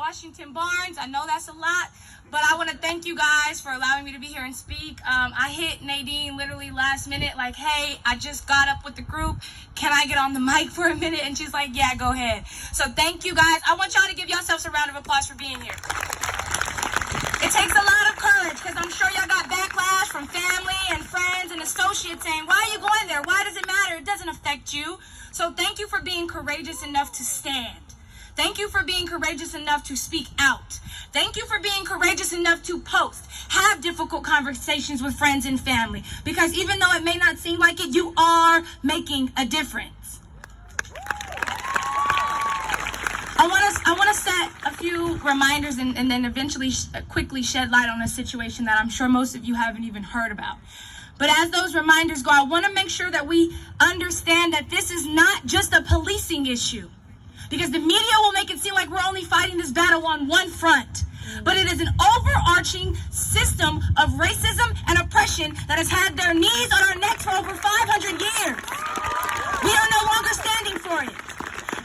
Washington-Barnes. I know that's a lot, but I want to thank you guys for allowing me to be here and speak. I hit Nadine literally last minute, like, hey, I just got up with the group. Can I get on the mic for a minute? And she's like, yeah, go ahead. So thank you guys. I want y'all to give yourselves a round of applause for being here. It takes a lot of courage because I'm sure y'all got backlash from family and friends and associates saying, why are you going there? Why does it matter? It doesn't affect you. So thank you for being courageous enough to stand. Thank you for being courageous enough to speak out. Thank you for being courageous enough to post. Have difficult conversations with friends and family. Because even though it may not seem like it, you are making a difference. I want to set a few reminders and then eventually quickly shed light on a situation that I'm sure most of you haven't even heard about. But as those reminders go, I want to make sure that we understand that this is not just a policing issue. Because the media will make it seem like we're only fighting this battle on one front. But it is an overarching system of racism and oppression that has had their knees on our necks for over 500 years. We are no longer standing for it.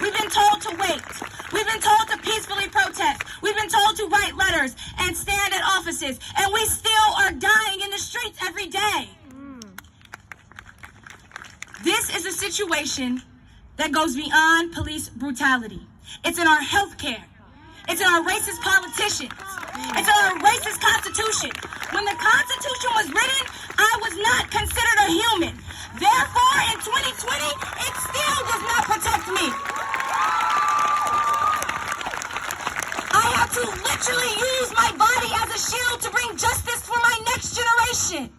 We've been told to wait. We've been told to peacefully protest. We've been told to write letters and stand at offices. And we still are dying in the streets every day. This is a situation that goes beyond police brutality. It's in our health care. It's in our racist politicians. It's in our racist Constitution. When the Constitution was written, I was not considered a human. Therefore, in 2020, it still does not protect me. I have to literally use my body as a shield to bring justice for my next generation.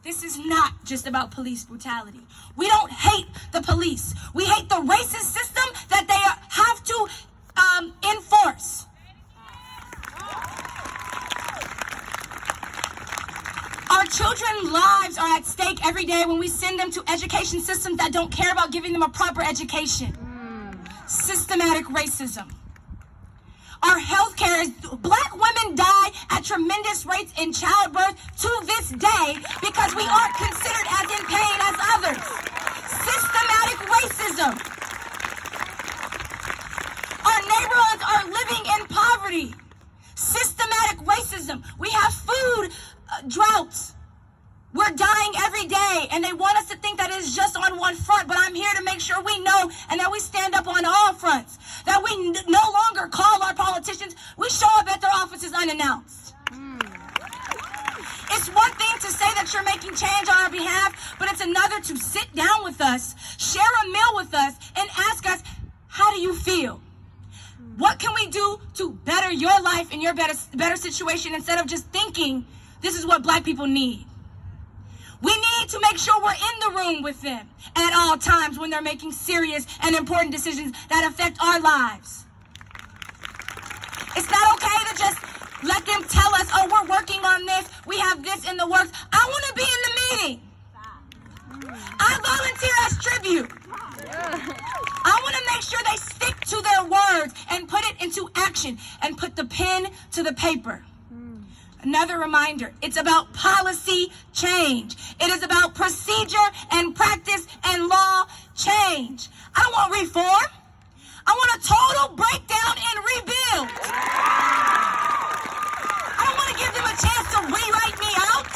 This is not just about police brutality. We don't hate the police. We hate the racist system that they have to enforce. Our children's lives are at stake every day when we send them to education systems that don't care about giving them a proper education. Systematic racism. Our health care is, black women die at tremendous rates in childbirth to this day because we aren't considered as in pain as others. Systematic racism. Our neighborhoods are living in poverty. Systematic racism. We have food droughts. We're dying every day, and they want us to think that it's just on one front, but I'm here to make sure we know and that we stand up on all fronts, that we no longer call our politicians, we show up at their offices unannounced. It's one thing to say that you're making change on our behalf, but it's another to sit down with us, share a meal with us, and ask us, how do you feel? What can we do to better your life and your better situation instead of just thinking this is what black people need? We need to make sure we're in the room with them at all times when they're making serious and important decisions that affect our lives. It's not okay to just let them tell us, oh, we're working on this, we have this in the works. I want to be in the meeting. I volunteer as tribute. I want to make sure they stick to their words and put it into action and put the pen to the paper. Another reminder, it's about policy change. It is about procedure and practice and law change. I don't want reform. I want a total breakdown and rebuild. I don't want to give them a chance to rewrite me out.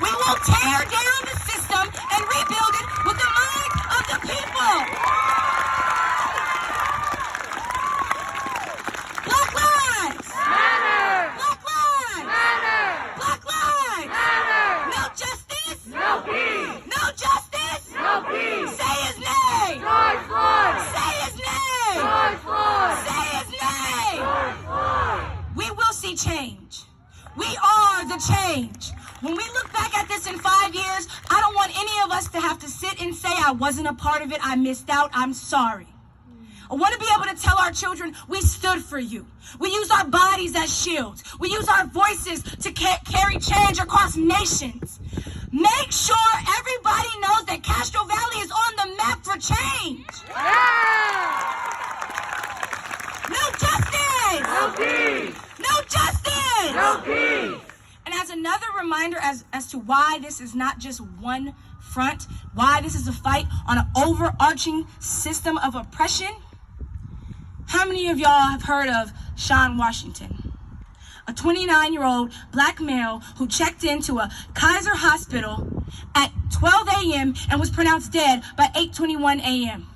We will tear down the system and rebuild it with the mind of the people. Black lives matter. Black lives matter. Black lives matter. No justice. No peace. No justice. No peace. Say his name. George Floyd. Say his name. George Floyd. Say his name. George Floyd. We will see change. We are the change. When we look back at this in 5 years, I don't want any of us to have to sit and say, I wasn't a part of it, I missed out, I'm sorry. I want to be able to tell our children, we stood for you. We use our bodies as shields. We use our voices to carry change across nations. Make sure everybody knows that Castro Valley is on the map for change. Yeah! No justice! No peace! No justice! No peace! And as another reminder as to why this is not just one front, why this is a fight on an overarching system of oppression, How many of y'all have heard of Sharon Washington? A 29-year-old black male who checked into a Kaiser hospital at 12 a.m. and was pronounced dead by 8:21 a.m.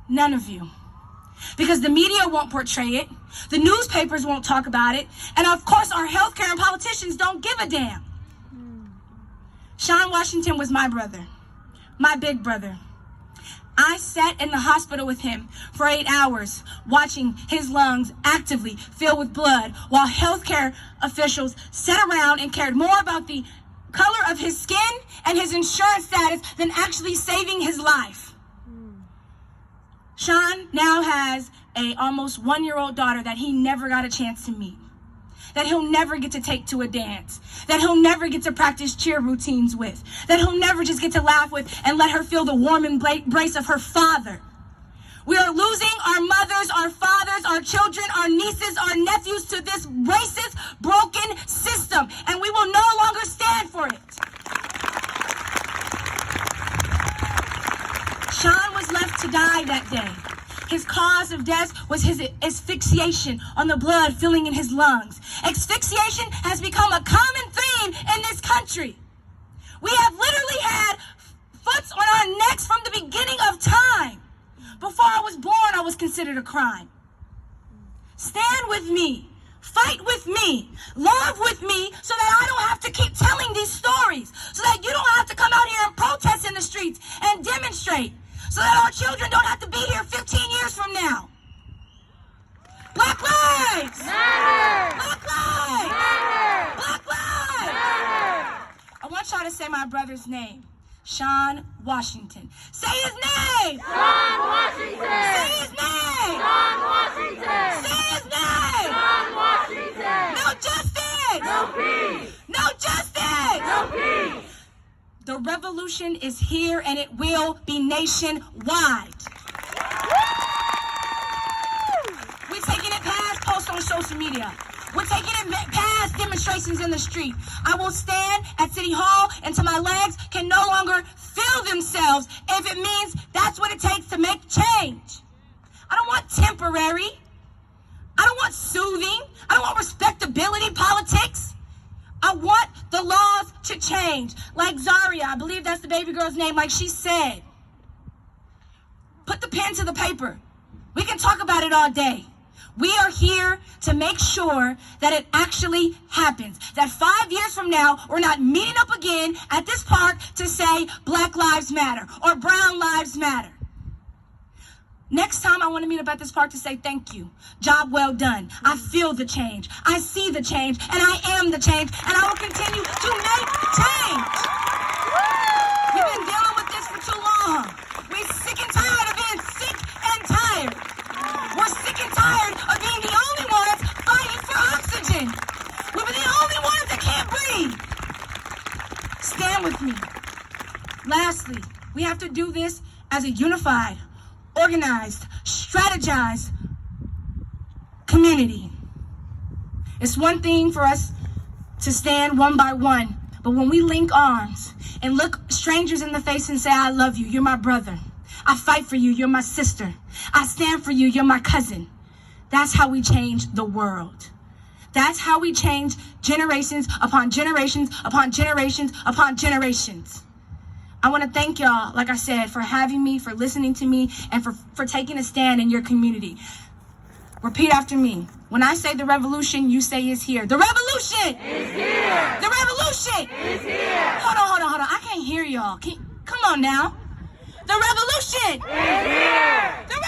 None of you. Because the media won't portray it, the newspapers won't talk about it, and of course our healthcare and politicians don't give a damn. Sharon Washington was my brother, my big brother. I sat in the hospital with him for 8 hours, watching his lungs actively fill with blood, while healthcare officials sat around and cared more about the color of his skin and his insurance status than actually saving his life. Sean now has a almost 1-year-old daughter that he never got a chance to meet, that he'll never get to take to a dance, that he'll never get to practice cheer routines with, that he'll never just get to laugh with and let her feel the warm embrace of her father. We are losing our mothers, our fathers, our children, our nieces, our nephews to this racist, broken system, and we will no longer stand for it. Sean was left to die that day. His cause of death was his asphyxiation on the blood filling in his lungs. Asphyxiation has become a common theme in this country. We have literally had foots on our necks from the beginning of time. Before I was born, I was considered a crime. Stand with me. Fight with me. Love with me so that I don't have to keep telling these stories. So that you don't have to come out here and protest in the streets and demonstrate. So that our children don't have to be here 15 years from now. Black lives! Matter! Black lives! Matter! Black lives! Matter! I want y'all to say my brother's name. Sharon Washington. Say his name! Sharon Washington! Say his name! Sharon Washington! Say his name! Sharon Washington! No justice! No peace! No justice! No peace! The revolution is here and it will be nationwide. We're taking it past posts on social media. We're taking it past demonstrations in the street. I will stand at City Hall until my legs can no longer feel themselves if it means that's what it takes to make change. I don't want temporary. I don't want soothing. I don't want respectability politics. I want the laws to change. Like Zaria, I believe that's the baby girl's name, like she said. Put the pen to the paper. We can talk about it all day. We are here to make sure that it actually happens. That 5 years from now, we're not meeting up again at this park to say Black Lives Matter or Brown Lives Matter. Next time I want to meet up at this park to say thank you. Job well done. I feel the change. I see the change. And I am the change. And I will continue to make change. We've been dealing with this for too long. We're sick and tired of being sick and tired. We're sick and tired of being the only ones fighting for oxygen. We're the only ones that can't breathe. Stand with me. Lastly, we have to do this as a unified, organized, strategized community. It's one thing for us to stand one by one, but when we link arms and look strangers in the face and say, I love you, you're my brother. I fight for you, you're my sister. I stand for you, you're my cousin. That's how we change the world. That's how we change generations upon generations upon generations upon generations. I want to thank y'all, like I said, for having me, for listening to me, and for taking a stand in your community. Repeat after me. When I say the revolution, you say it's here. The revolution Is here! The revolution Is here! Hold on. I can't hear y'all. Come on now. The revolution Is here! The